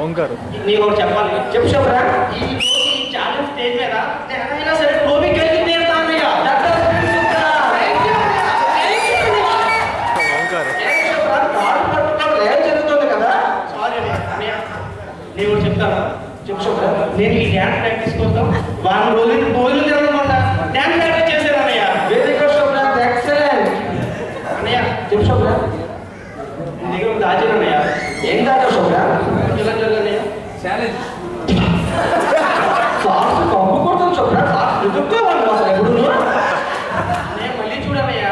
ఓంకారు నీకు ఒకటి చెప్పాలి. చెప్పు చెప్పరా. ఈ ఛాలెంజ్ స్టేజ్ మీద నేనైనా సరే టోపీ కలిగి తీరుతానయ్యా. జరుగుతుంది కదా. సారీ అన్నయ్య, నేను చెప్తాను. చెప్పు చెప్పరా. నేను ఈ డ్యాన్స్ ప్రాక్టీస్ కోసం వారం రోజులు భోజనం తినకుండా డ్యాన్స్ ప్రాక్టీస్ చేశాను అన్నయ్య. వెరీ గుడ్ చెప్పరా. ఎక్సలెంట్ అన్నయ్య. చెప్పు చెప్పరా. నీ దగ్గర దాచాను అన్నయ్య. ఏం దాచావు చెప్పరా. ఇలా జరగన్నయ్య ఛాలెంజ్ సాక్స్ కప్పు కొడతాను చెప్పరా. సాక్స్ ఎదుర్కోవాలి అసలు ఎప్పుడు. నేను మళ్ళీ చూడన్నయ్యా.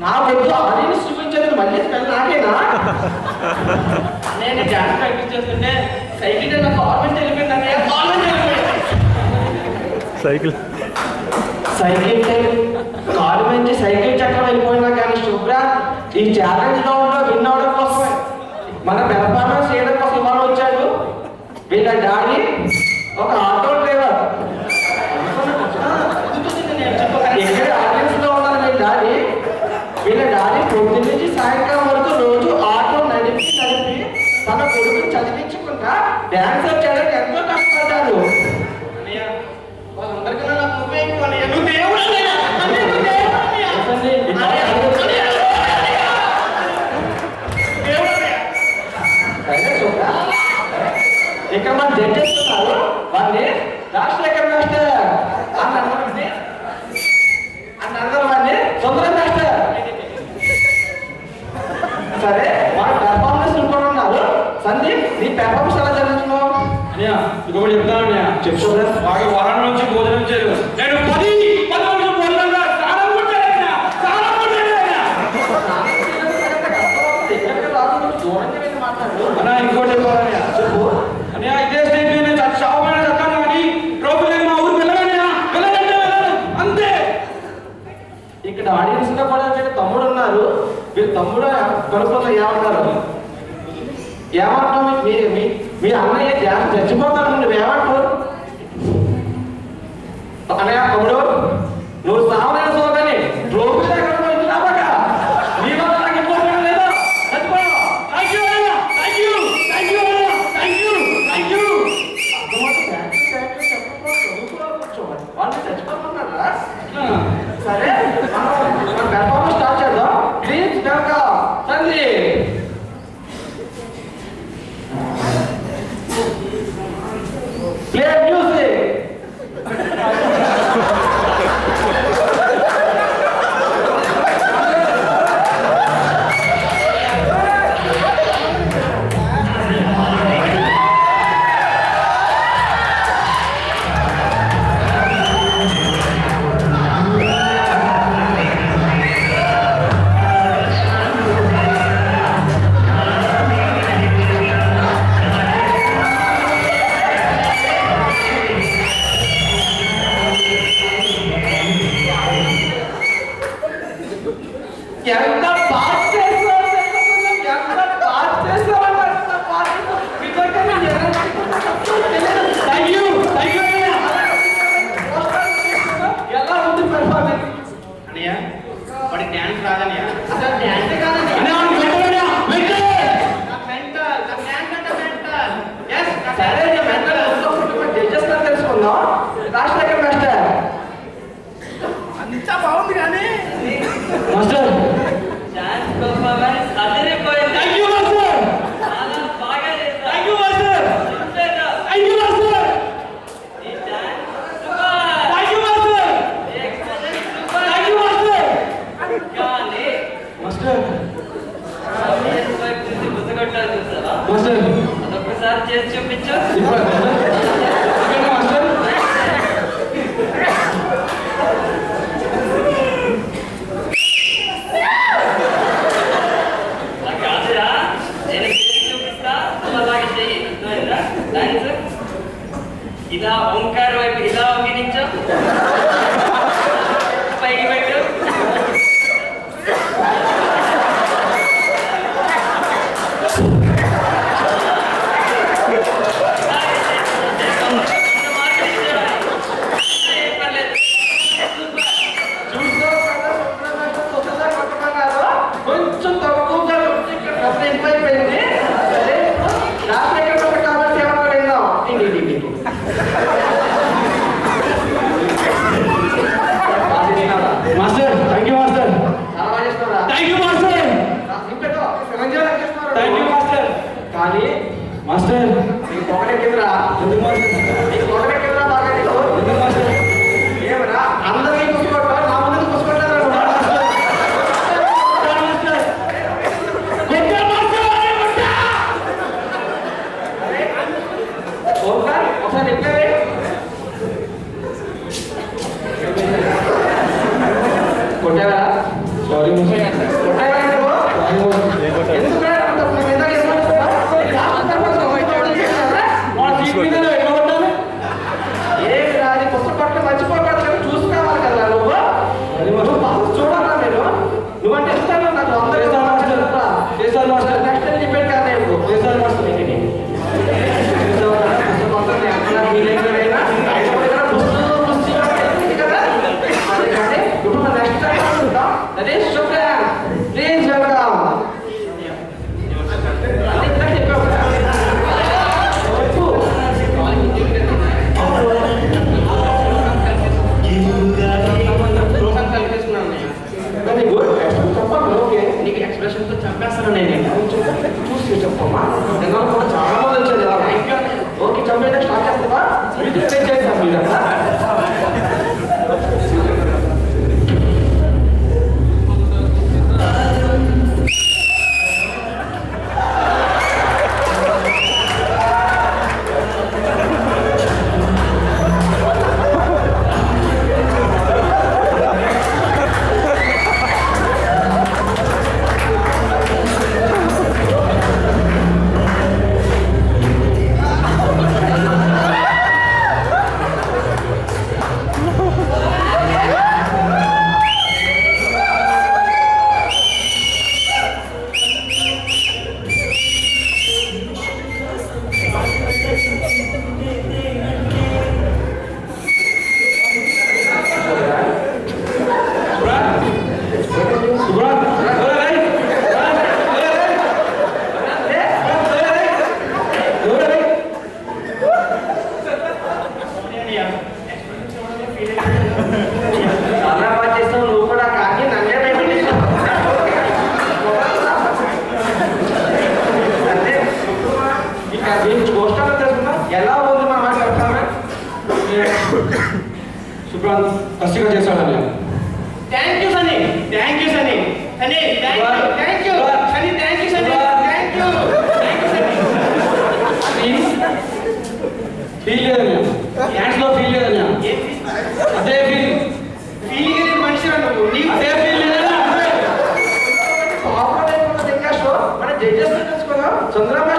నా వద్దు ఆడియన్స్ చూపించేది మళ్ళీ నాకేనా. నేను డ్యాన్స్ ప్రాక్టీస్ చేస్తుంటే సైకిల్ నా గవర్నమెంట్ వెళ్ళిపోయింది అన్నయ్య. గవర్నమెంట్ వెళ్ళిపోయింది. సైకిల్ గవర్నమెంట్ సైకిల్ చక్రం వెళ్ళిపోయినా కానీ శుభ్ర ఈ ఛాలెంజ్ లో విన్ అవడం కోసమే మన పెర్ఫార్మెన్స్ చేయడం కోసం ఇవాళ వచ్చాడు. వీళ్ళ డాడీ ఒక ఆటో డ్రైవర్. ఎక్కడ ఆడియన్స్ లో ఉన్నారు వీళ్ళ డాడీ. వీళ్ళ డాడీ పొద్దు నుంచి సాయంకాలం వరకు రోజు ఆటో నడిపి తన కొడుకుని చదివించుకుంటా డాన్సర్ చేయడానికి ఎంతో కష్టపడ్డారు. వాళ్ళందరికన్నా నాకు నువ్వే ఎక్కువ. నువ్వు దేవుడు ఇక్కడ మనం జడ్జెస్ ఉన్నారు. వాడిని రాజశేఖర్ మాస్టర్ అన్నారు. వాడిని సుందరం మాస్టర్. సరే మన పెర్ఫార్మెన్స్ ఇంకోన్నారు. సందీప్ నీ పెర్ఫార్మెన్స్ ఎలా జరుగుతున్నావు ఇంకొకటి చెప్తాను. చెప్పు బాగా వారం నుంచి భోజనం చేయలేదు. నేను 10 రోజులు భోజనంగా స్నానం కొట్టాను. అన్నా ఇంకోటి చెప్పాలన్నా. చెప్పు అన్నయ్య, ఇదే స్టేజ్ మీద షాపులో చట్టాను కానీ ట్రోఫీ లేదు. మా ఊరు వెళ్ళగానే వెళ్ళాలంటే అంతే. ఇక్కడ ఆడియన్స్ లో కూడా తమ్ముడు ఉన్నారు. మీరు తమ్ముడు కనుక్కుందా ఏమంటారు. ఏమంటావు. మీ అన్నయ్య చచ్చిపోతాను. నువ్వు ఏమంటావు అన్నయ్య. తమ్ముడు నువ్వు సావలేని సోదని ట్రోఫీ దగ్గర రాబాగా. నీ వల్ల నాకు ఇంకో లేదా చచ్చిపో. వాళ్ళు చచ్చిపోతున్నారా. సరే మనం పెర్ఫార్మెన్స్ స్టార్ట్ చేద్దాం. ప్లీజ్ తండ్రి ప్లే మ్యూజిక్. ఎంత పాస్ చేస్తావు. ఎంత పాస్ చేస్తావు. ఎలా ఉంది పెర్ఫార్మెన్స్ అన్నయ్య. వాడి డ్యాన్స్ రాదన్నయ్య. అసలు డ్యాన్స్ కాదన్నయ్య. సరే మెంటల్ జడ్జెస్ తెలుసుకుందాం. రాజశేఖర్ మాస్టర్ అంతా బాగుంది కానీ మాస్టర్ డాన్స్ పర్ఫార్మెన్స్ అదిరిపోయింది. Thank you master. చాలా బాగా చేశారు. Thank you master. Thank you master. ఈ dance super. Thank you master. Excellent super. Thank you master. కానీ మాస్టర్ ఆడియన్స్ వైపు నుంచి గుర్తుకొట్టాలి చూసారా. మాస్టర్ అదొక్కసారి చేసి చూపించు. మాస్టర్ కాదురా, నేను చేసి చూపిస్తా. అలాగే చెయ్యి. అర్థమైందా డాన్స్. ఇలా ఓంకార్ వైపు ఇలా వంగినించు. పైకి పెట్టు. కొంచెం తక్కువగా ఇక్కడ అయిపోయింది. రాజశేఖర్ మాస్టర్ నీకు పొగరెక్కిందిరా. ఎందుకు మాస్టర్? నీకు పొగరెక్కిందిరా బాగా నీకు. ఎందుకు మాస్టర్? ఏమరా అందరికీ కూర్చుంటారు, నా ముందు కూర్చుంటారు. ఒకసారి చెప్పావే కొట్టావా? Sorry master. కొట్టావా నువ్వు? ఎందుకు ఏమి రాదు పుస్తకం మర్చిపోకూడదు, చూసుకోవాలి కదా నువ్వు. చూడాలా మీరు? నువ్వంటే ఇస్తాను నాకు అందరూ చేశాను మాస్టర్. నెక్స్ట్ డిపెండ్ కాదు నేను చేశాను మాస్టర్. నీకు ఎక్స్ప్రెషన్తో చంపేస్తాను నేను. చూసి చెప్పమ్మా, నేను కూడా చాలా మంది వచ్చేది. ఓకే చంపేదా స్టార్ట్ చేస్తావా? చేస్తాం మీరు ఎలా ఉంది మా మాట చెప్తామే? సుబ్రాంత్ కసిగా చేశాడని. Thank you Sunny, thank you Sunny, Sunny thank you, thank you Sunny, thank you Sunny, thank you, thank you Sunny. Feel లేదన్నా, హ్యాండ్స్ లో ఫీల్ లేదన్నా. అదే ఫీల్ ఫీలింగ్ అనేది మనిషి నువ్వు నీకు అదే ఫీల్ లేదన్నా. మన జడ్జెస్ తెలుసుకున్నాం. చంద్రబాబు